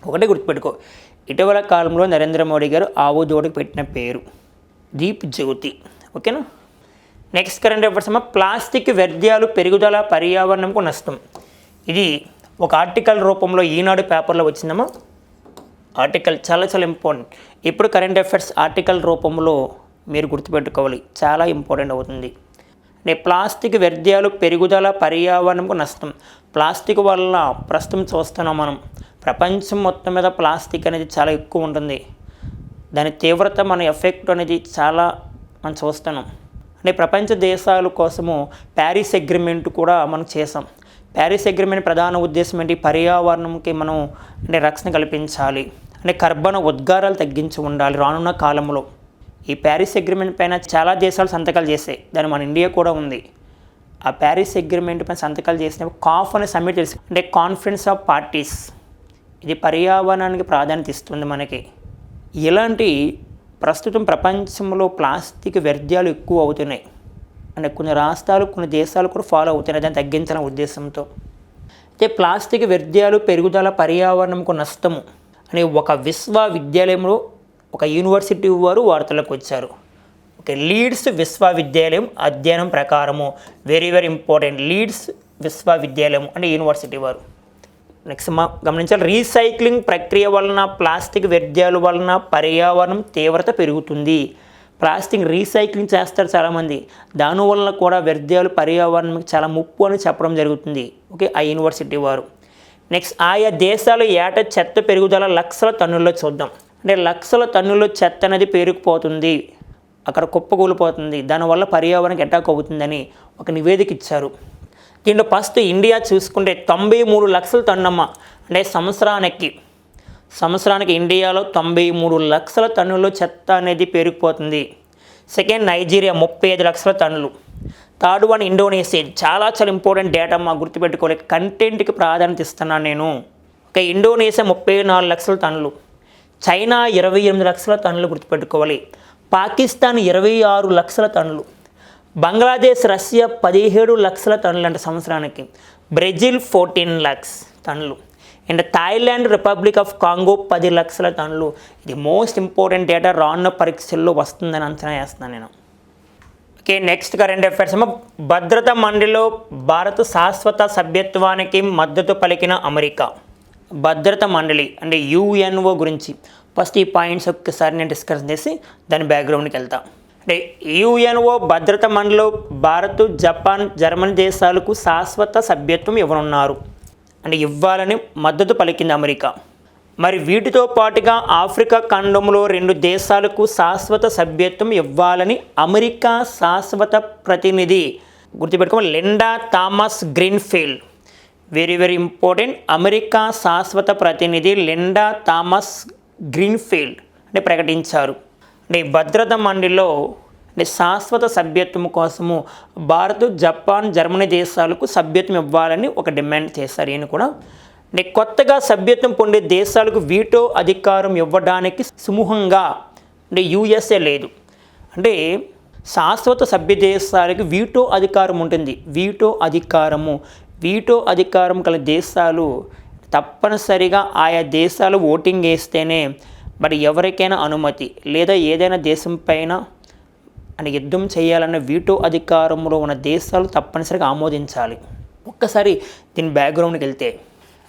ఒకటే గుర్తుపెట్టుకో, ఇటీవల కాలంలో నరేంద్ర మోడీ గారు ఆవు దూడకు పెట్టిన పేరు దీప్ జ్యోతి. ఓకేనా. నెక్స్ట్ కరెంట్ అఫైర్స్ అమ్మ, ప్లాస్టిక్ వ్యర్థాలు పెరుగుదల పర్యావరణంకు నష్టం. ఇది ఒక ఆర్టికల్ రూపంలో ఈనాడు పేపర్లో వచ్చిందమ్మా. ఆర్టికల్ చాలా చాలా ఇంపార్టెంట్. ఇప్పుడు కరెంట్ అఫైర్స్ ఆర్టికల్ రూపంలో మీరు గుర్తుపెట్టుకోవాలి, చాలా ఇంపార్టెంట్ అవుతుంది. అంటే ప్లాస్టిక్ వ్యర్థాలు పెరుగుదల పర్యావరణంకు నష్టం. ప్లాస్టిక్ వల్ల ప్రస్తుతం చూస్తున్నాం మనం, ప్రపంచం మొత్తం మీద ప్లాస్టిక్ అనేది చాలా ఎక్కువ ఉంటుంది. దాని తీవ్రత మన ఎఫెక్ట్ అనేది చాలా మనం చూస్తున్నాం. అంటే ప్రపంచ దేశాల కోసము ప్యారిస్ అగ్రిమెంట్ కూడా మనం చేసాం. ప్యారిస్ అగ్రిమెంట్ ప్రధాన ఉద్దేశం ఏంటి? పర్యావరణంకి మనం అంటే రక్షణ కల్పించాలి, అంటే కర్బన ఉద్గారాలు తగ్గించి ఉండాలి రానున్న కాలంలో. ఈ ప్యారిస్ అగ్రిమెంట్ పైన చాలా దేశాలు సంతకాలు చేసాయి, దాని మన ఇండియా కూడా ఉంది. ఆ ప్యారిస్ అగ్రిమెంట్ పైన సంతకాలు చేసినప్పుడు కాఫ్ అనే సమ్మిట్ తెలుసు, అంటే కాన్ఫరెన్స్ ఆఫ్ పార్టీస్. ఇది పర్యావరణానికి ప్రాధాన్యత ఇస్తుంది మనకి. ఇలాంటి ప్రస్తుతం ప్రపంచంలో ప్లాస్టిక్ వ్యర్థాలు ఎక్కువ అవుతున్నాయి. అంటే కొన్ని రాష్ట్రాలు కొన్ని దేశాలు కూడా ఫాలో అవుతున్నాయి దాన్ని తగ్గించాలనే ఉద్దేశంతో. అయితే ప్లాస్టిక్ వ్యర్థాలు పెరుగుదల పర్యావరణంకు నష్టము అని ఒక విశ్వవిద్యాలయంలో ఒక యూనివర్సిటీ వారు వార్తలకు వచ్చారు. ఓకే, లీడ్స్ విశ్వవిద్యాలయం అధ్యయనం ప్రకారము, వెరీ వెరీ ఇంపార్టెంట్. లీడ్స్ విశ్వవిద్యాలయం అంటే యూనివర్సిటీ వారు. నెక్స్ట్ గమనించాలి, రీసైక్లింగ్ ప్రక్రియ వలన ప్లాస్టిక్ వ్యర్థాల వలన పర్యావరణం తీవ్రత పెరుగుతుంది. ప్లాస్టిక్ రీసైక్లింగ్ చేస్తారు చాలామంది, దానివల్ల కూడా వ్యర్థాలు పర్యావరణానికి చాలా ముప్పు అని చెప్పడం జరుగుతుంది. ఓకే, ఆ యూనివర్సిటీ వారు. నెక్స్ట్, ఆయా దేశాలు ఏటా చెత్త పెరుగుదల లక్షల టన్నుల్లో చూద్దాం. అంటే లక్షల టన్నుల్లో చెత్త అనేది పేరుకుపోతుంది, అక్కడ కుప్పకూలిపోతుంది, దానివల్ల పర్యావరణానికి అటాక్ అవుతుందని ఒక నివేదిక ఇచ్చారు. దీంట్లో ఫస్ట్ ఇండియా చూసుకుంటే 93 లక్షల టన్నుమ్మ. అంటే సంవత్సరానికి ఇండియాలో 93 లక్షల టన్నుల్లో చెత్త అనేది పేరుకుపోతుంది. సెకండ్ నైజీరియా 35 లక్షల టన్నులు. Third one Indonesia. చాలా చాలా ఇంపార్టెంట్ డేటా మా గుర్తుపెట్టుకోవాలి, కంటెంట్కి ప్రాధాన్యత ఇస్తున్నాను నేను. ఓకే, ఇండోనేషియా 34 లక్షల టన్నులు. చైనా 28 లక్షల టన్నులు గుర్తుపెట్టుకోవాలి. పాకిస్తాన్ 26 లక్షల టన్నులు. బంగ్లాదేశ్ రష్యా 17 లక్షల టన్నులు అంటే సంవత్సరానికి. బ్రెజిల్ 14 lakhs టన్నులు. And Thailand republic of Congo 10 లక్షల టన్నులు. ఇది మోస్ట్ ఇంపార్టెంట్ డేటా, రానున్న పరీక్షల్లో వస్తుందని అంచనా వేస్తున్నాను నేను. ఓకే, నెక్స్ట్ కరెంట్ అఫైర్స్ ఏమో, భద్రతా మండలిలో భారత్ శాశ్వత సభ్యత్వానికి మద్దతు పలికిన అమెరికా. భద్రతా మండలి అంటే యుఎన్ఓ గురించి ఫస్ట్ ఈ పాయింట్స్ ఒక్కసారి నేను డిస్కస్ చేసి దాని బ్యాక్గ్రౌండ్కి వెళ్తా. అంటే యుఎన్ఓ భద్రతా మండలిలో భారత్, జపాన్, జర్మనీ దేశాలకు శాశ్వత సభ్యత్వం ఇవ్వనున్నారు, అంటే ఇవ్వాలని మద్దతు పలికింది అమెరికా. మరి వీటితో పాటుగా ఆఫ్రికా ఖండంలో 2 దేశాలకు శాశ్వత సభ్యత్వం ఇవ్వాలని అమెరికా శాశ్వత ప్రతినిధి గుర్తుపెట్టుకోవాలి Linda Thomas greenfield. Very very important. America శాశ్వత ప్రతినిధి లిండా థామస్ గ్రీన్ఫీల్డ్ అంటే ప్రకటించారు. అంటే భద్రతా మండలిలో అంటే శాశ్వత సభ్యత్వం కోసము భారత్, జపాన్, జర్మనీ దేశాలకు సభ్యత్వం ఇవ్వాలని ఒక డిమాండ్ చేశారు. ఈయన కూడా అంటే కొత్తగా సభ్యత్వం పొందే దేశాలకు వీటో అధికారం ఇవ్వడానికి సుమూహంగా అంటే యూఎస్ఏ లేదు. అంటే శాశ్వత సభ్య దేశాలకు వీటో అధికారం ఉంటుంది. వీటో అధికారం గల దేశాలు తప్పనిసరిగా ఆయా దేశాలు ఓటింగ్ వేస్తేనే మరి ఎవరికైనా అనుమతి లేదా ఏదైనా దేశం పైన అంటే యుద్ధం చేయాలన్న వీటో అధికారంలో ఉన్న దేశాలు తప్పనిసరిగా ఆమోదించాలి. ఒక్కసారి దీని బ్యాక్గ్రౌండ్కి వెళ్తే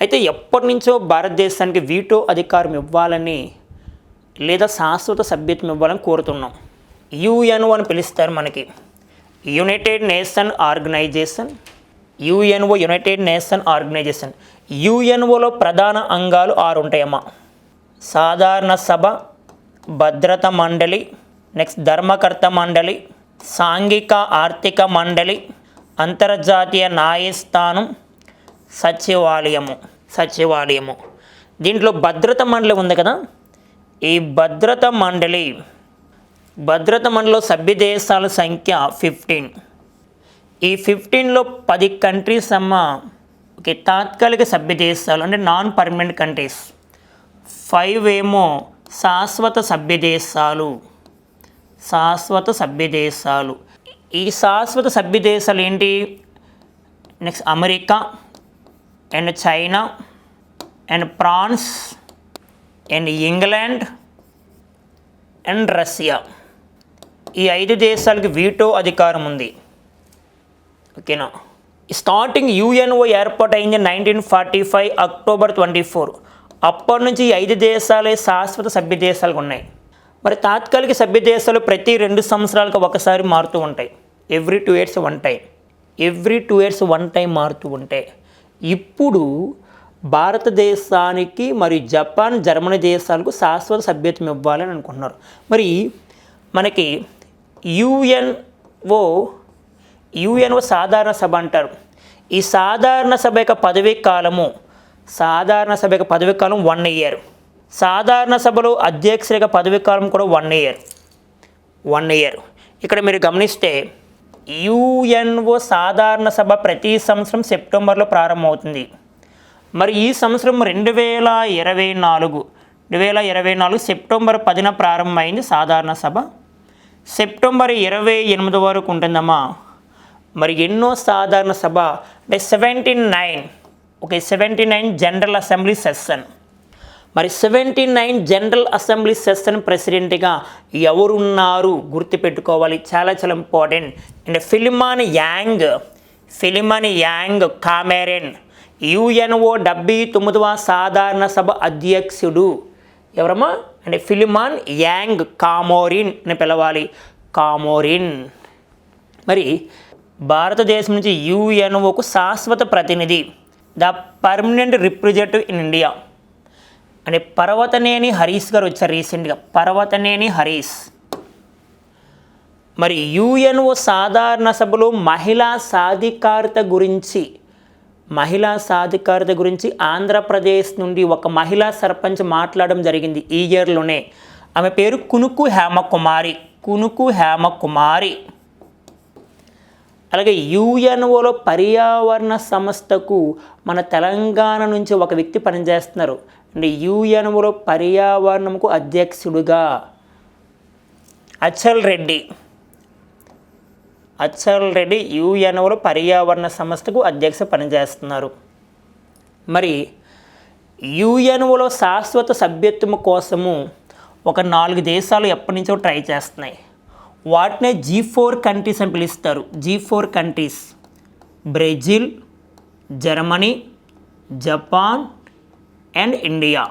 అయితే ఎప్పటి నుంచో భారతదేశానికి వీటో అధికారం ఇవ్వాలని లేదా శాశ్వత సభ్యత్వం ఇవ్వాలని కోరుతున్నాం. యుఎన్ఓ అని పిలుస్తారు మనకి, united nation organisation UNO, united nation organisation. యుఎన్ఓలో ప్రధాన అంగాలు 6 ఉంటాయమ్మా. సాధారణ సభ, భద్రతా మండలి, నెక్స్ట్ ధర్మకర్త మండలి, సాంఘిక ఆర్థిక మండలి, అంతర్జాతీయ న్యాయస్థానం, సచివాలయము. దీంట్లో భద్రతా మండలి ఉంది కదా, ఈ భద్రతా మండలిలో సభ్య దేశాల సంఖ్య 15. ఈ 15లో 10 కంట్రీస్ అమ్మ తాత్కాలిక సభ్య దేశాలు, అంటే నాన్ పర్మనెంట్ కంట్రీస్. 5 ఏమో శాశ్వత సభ్య దేశాలు. ఈ శాశ్వత సభ్య దేశాలు ఏంటి? Next America and China and France and England and Russia. ఈ 5 దేశాలకి వీటో అధికారం ఉంది. ఓకేనా. స్టార్టింగ్ యుఎన్ఓ ఏర్పాటైంది 1945 అక్టోబర్ 24. అప్పటి నుంచి ఈ 5 దేశాలే శాశ్వత సభ్య దేశాలుగా ఉన్నాయి. మరి తాత్కాలిక సభ్య దేశాలు ప్రతి 2 సంవత్సరాలకు ఒకసారి మారుతూ ఉంటాయి. ఎవ్రీ 2 years వన్ టైం మారుతూ ఉంటాయి. ఇప్పుడు భారతదేశానికి మరియు జపాన్, జర్మనీ దేశాలకు శాశ్వత సభ్యత్వం ఇవ్వాలని అనుకుంటున్నారు. మరి మనకి యుఎన్ఓ సాధారణ సభ అంటారు. ఈ సాధారణ సభ యొక్క పదవీ కాలం 1 year. సాధారణ సభలో అధ్యక్షుల యొక్క పదవీ కాలం కూడా 1 year. ఇక్కడ మీరు గమనిస్తే యుఎన్ఓ సాధారణ సభ ప్రతి సంవత్సరం సెప్టెంబర్లో ప్రారంభమవుతుంది. మరి ఈ సంవత్సరం 2024 సెప్టెంబర్ 10న ప్రారంభమైంది సాధారణ సభ. సెప్టెంబర్ 28 వరకు ఉంటుందమ్మా. మరి ఎన్నో సాధారణ సభ అంటే 79 జనరల్ అసెంబ్లీ సెషన్. మరి 79 జనరల్ అసెంబ్లీ సెషన్ ప్రెసిడెంట్గా ఎవరున్నారు గుర్తుపెట్టుకోవాలి, చాలా important. And ఫిలిమాన్ young Cameron UNO 79వ సాధారణ సభ అధ్యక్షుడు. ఎవరమ్మా అంటే ఫిలిమాన్ యాంగ్ కామోరిన్ అని పిలవాలి, కామోరిన్. మరి భారతదేశం నుంచి యుఎన్ఓకు శాశ్వత ప్రతినిధి, the permanent representative in India అంటే పర్వతనేని హరీష్ గారు వచ్చారు రీసెంట్గా. పర్వతనేని హరీష్. మరి యుఎన్ఓ సాధారణ సభలో మహిళా సాధికారత గురించి ఆంధ్రప్రదేశ్ నుండి ఒక మహిళా సర్పంచ్ మాట్లాడడం జరిగింది ఈ ఇయర్లోనే. ఆమె పేరు కునుకు హేమకుమారి. అలాగే యుఎన్ఓలో పర్యావరణ సంస్థకు మన తెలంగాణ నుంచి ఒక వ్యక్తి పనిచేస్తున్నారు. అంటే యుఎన్ఓలో పర్యావరణంకు అధ్యక్షుడుగా అచల్ రెడ్డి యుఎన్ఓలో పర్యావరణ సంస్థకు అధ్యక్ష పనిచేస్తున్నారు. మరి యుఎన్ఓలో శాశ్వత సభ్యత్వం కోసము ఒక 4 దేశాలు ఎప్పటి నుంచో ట్రై చేస్తున్నాయి. వాటినే G4 కంట్రీస్ అని పిలుస్తారు. G4 countries: Brazil, Germany, Japan and India.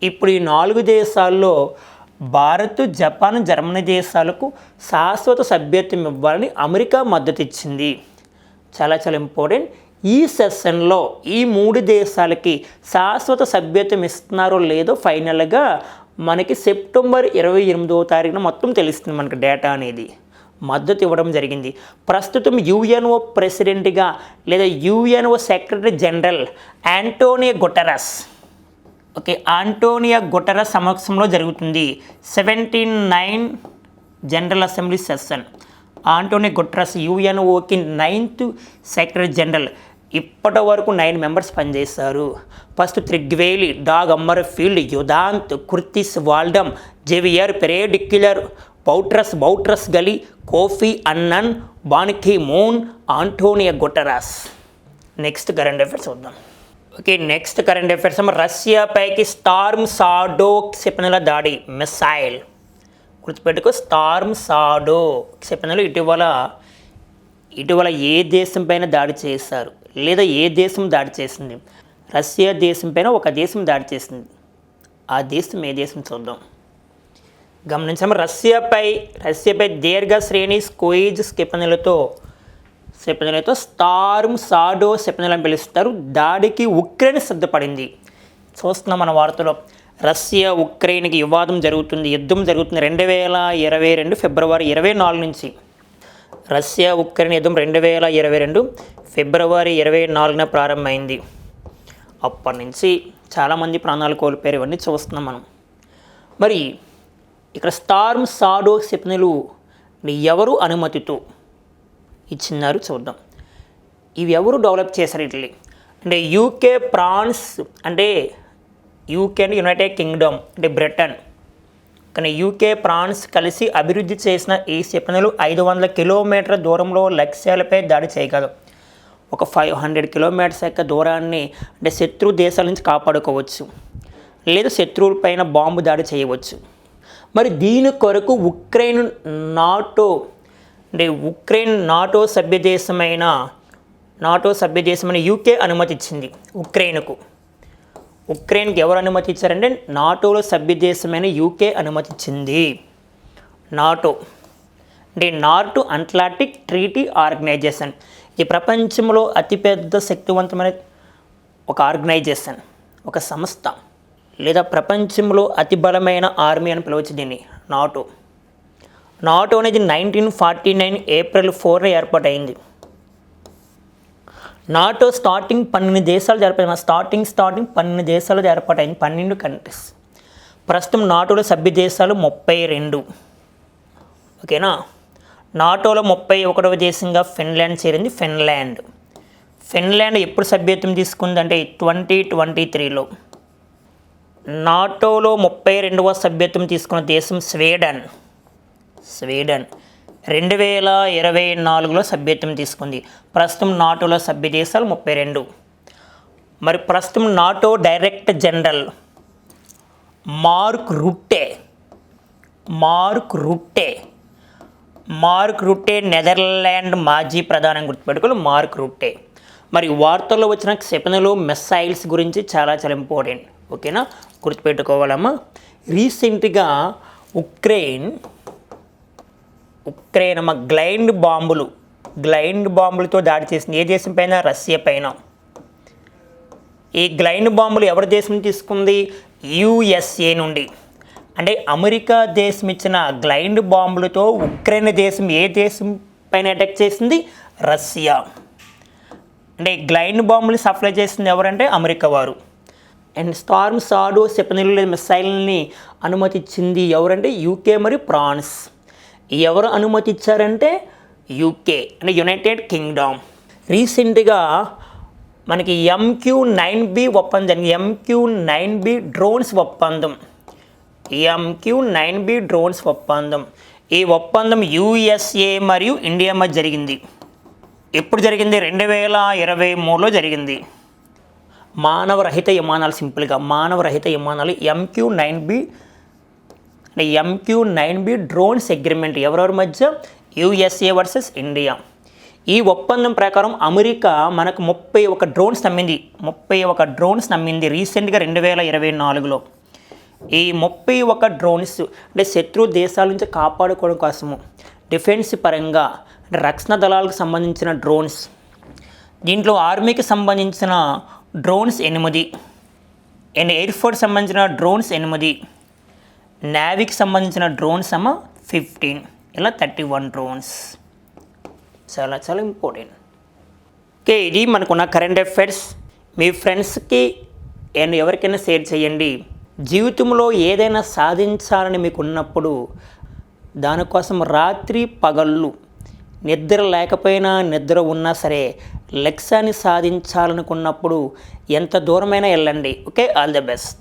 ఇప్పుడు ఈ 4 దేశాల్లో భారత్, జపాన్, జర్మనీ దేశాలకు శాశ్వత సభ్యత్వం ఇవ్వాలని అమెరికా మద్దతు ఇచ్చింది. చాలా ఇంపార్టెంట్. ఈ సెషన్లో ఈ 3 దేశాలకి శాశ్వత సభ్యత్వం ఇస్తున్నారో లేదో ఫైనల్గా మనకి సెప్టెంబర్ 28వ తారీఖున మొత్తం తెలుస్తుంది. మనకి డేటా అనేది మద్దతు ఇవ్వడం జరిగింది. ప్రస్తుతం యుఎన్ఓ ప్రెసిడెంట్గా లేదా UNO secretary general Antonio Guterres సమక్షంలో జరుగుతుంది 79 general assembly session. Antonio Guterres యుఎన్ఓకి 9th సెక్రటరీ జనరల్. ఇప్పటి వరకు 9 మెంబర్స్ పనిచేశారు. First Trygve Lie, Dag Hammarskjold, U Thant, Kurt Waldheim, Javier Perez de Cuellar, Boutros Ghali, Kofi Annan, Ban Ki Moon, Antonio Guterres. Next current affairs చూద్దాం. Next current affairs రష్యాపైకి storm shadow క్షిపణుల దాడి missile. గుర్తుపెట్టుకో, Storm shadow క్షిపణులు ఇటీవల ఏ దేశం పైన దాడి చేశారు లేదా ఏ దేశం దాడి చేసింది? రష్యా దేశం పైన ఒక దేశం దాడి చేసింది. ఆ దేశం ఏ దేశం చూద్దాం. గమనించాము, రష్యాపై దీర్ఘ శ్రేణి స్క్వేజ్ క్షిపణులతో క్షిపణులతో స్టార్మ్ షాడో క్షిపణులు అని పిలుస్తారు. దాడికి ఉక్రెయిన్ సిద్ధపడింది. చూస్తున్నాం మన వార్తలో, రష్యా ఉక్రెయిన్కి యుద్ధం జరుగుతుంది 2022 ఫిబ్రవరి 24 నుంచి. రష్యా ఉక్రెయిన్ యుద్ధం 2022 ఫిబ్రవరి 24న ప్రారంభమైంది. అప్పటి నుంచి చాలామంది ప్రాణాలు కోల్పోయారు. ఇవన్నీ చూస్తున్నాం మనం. మరి ఇక్కడ స్టార్మ్ షాడో క్షిపణులు ఎవరు అనుమతితో ఇచ్చినారు చూద్దాం. ఇవి ఎవరు డెవలప్ చేశారు ఇట్లా అంటే యూకే, ఫ్రాన్స్ అంటే యూకే అంటే యునైటెడ్ కింగ్డమ్ అంటే బ్రిటన్, కానీ యూకే, ఫ్రాన్స్ కలిసి అభివృద్ధి చేసిన ఈ క్షిపణులు 500 కిలోమీటర్ల దూరంలో లక్ష్యాలపై దాడి చేయగలవు. ఒక 500 కిలోమీటర్స్ యొక్క దూరాన్ని అంటే శత్రు దేశాల నుంచి కాపాడుకోవచ్చు, లేదా శత్రువులపైన బాంబు దాడి చేయవచ్చు. మరి దీని కొరకు ఉక్రెయిన్ నాటో సభ్యదేశమైన యూకే అనుమతి ఇచ్చింది ఉక్రెయిన్కి ఎవరు అనుమతి ఇచ్చారంటే నాటోలో సభ్యదేశమైన యూకే అనుమతి ఇచ్చింది. NATO Atlantic treaty organisation. ఈ ప్రపంచంలో అతిపెద్ద శక్తివంతమైన ఒక ఆర్గనైజేషన్, ఒక సంస్థ, లేదా ప్రపంచంలో అతి బలమైన ఆర్మీ అని పిలవచ్చు దీన్ని నాటో అనేది 1949 ఏప్రిల్ 4న ఏర్పాటైంది. నాటో స్టార్టింగ్ 12 దేశాలు ఏర్పాటైంది 12 కంట్రీస్. ప్రస్తుతం నాటోలో సభ్య దేశాలు 32. ఓకేనా. నాటోలో 31వ దేశంగా ఫిన్లాండ్ చేరింది. ఫిన్లాండ్ ఎప్పుడు సభ్యత్వం తీసుకుందంటే 2023లో. నాటోలో 32వ సభ్యత్వం తీసుకున్న దేశం స్వీడన్ 2024లో సభ్యత్వం తీసుకుంది. ప్రస్తుతం నాటోలో సభ్య దేశాలు 32. మరి ప్రస్తుతం NATO director general mark రుట్టే Netherland మాజీ ప్రధాని గుర్తుపెట్టుకోవాలి మార్క్ రుట్టే. మరి వార్తల్లో వచ్చిన క్షిపణులు మిసైల్స్ గురించి చాలా ఇంపార్టెంట్. ఓకేనా, గుర్తుపెట్టుకోవాలమ్మా. రీసెంట్గా ఉక్రెయిన్ అమ్మ గ్లైండ్ బాంబులతో దాడి చేసింది. ఏ దేశం పైన? రష్యా పైన. ఈ గ్లైండ్ బాంబులు ఎవరి దేశం తీసుకుంది? యుఎస్ఏ నుండి. అంటే అమెరికా దేశం ఇచ్చిన గ్లైండ్ బాంబులతో ఉక్రెయిన్ దేశం ఏ దేశం పైన అటాక్ చేసింది? రష్యా. అంటే గ్లైండ్ బాంబులు సప్లై చేసింది ఎవరంటే అమెరికా వారు. అండ్ స్టార్మ్ షాడో క్షిపణులు మిసైల్ని అనుమతి ఇచ్చింది ఎవరంటే యూకే మరియు ఫ్రాన్స్. ఎవరు అనుమతి ఇచ్చారంటే యూకే అంటే యునైటెడ్ కింగ్డమ్. రీసెంట్గా మనకి MQ-9B ఒప్పందం, MQ-9B డ్రోన్స్ ఒప్పందం. ఈ ఒప్పందం USA మరియు ఇండియా మధ్య జరిగింది. ఎప్పుడు జరిగింది? 2023లో జరిగింది. మానవరహిత విమానాలు, సింపుల్గా మానవరహిత విమానాలు MQ-9B డ్రోన్స్ అగ్రిమెంట్ ఎవరెవరి మధ్య? USA versus India. ఈ ఒప్పందం ప్రకారం అమెరికా మనకు 31 డ్రోన్స్ నమ్మింది రీసెంట్గా 2024లో. ఈ 31 డ్రోన్స్ అంటే శత్రు దేశాల నుంచి కాపాడుకోవడం కోసము డిఫెన్స్ పరంగా అంటే రక్షణ దళాలకు సంబంధించిన డ్రోన్స్. దీంట్లో ఆర్మీకి సంబంధించిన డ్రోన్స్ 8 అండ్ ఎయిర్ ఫోర్స్ సంబంధించిన డ్రోన్స్ 8, నేవీకి సంబంధించిన డ్రోన్స్ 15, ఇలా 31 డ్రోన్స్. చాలా ఇంపార్టెంట్. ఓకే, ఇది మనకున్న కరెంట్ అఫైర్స్. మీ ఫ్రెండ్స్కి అండ్ ఎవరికైనా షేర్ చేయండి. జీవితంలో ఏదైనా సాధించాలని మీకు ఉన్నప్పుడు దానికోసం రాత్రి పగళ్ళు నిద్ర లేకపోయినా నిద్ర ఉన్నా సరే లక్ష్యాన్ని సాధించాలనుకున్నప్పుడు ఎంత దూరమైనా వెళ్ళండి. Okay, all the best.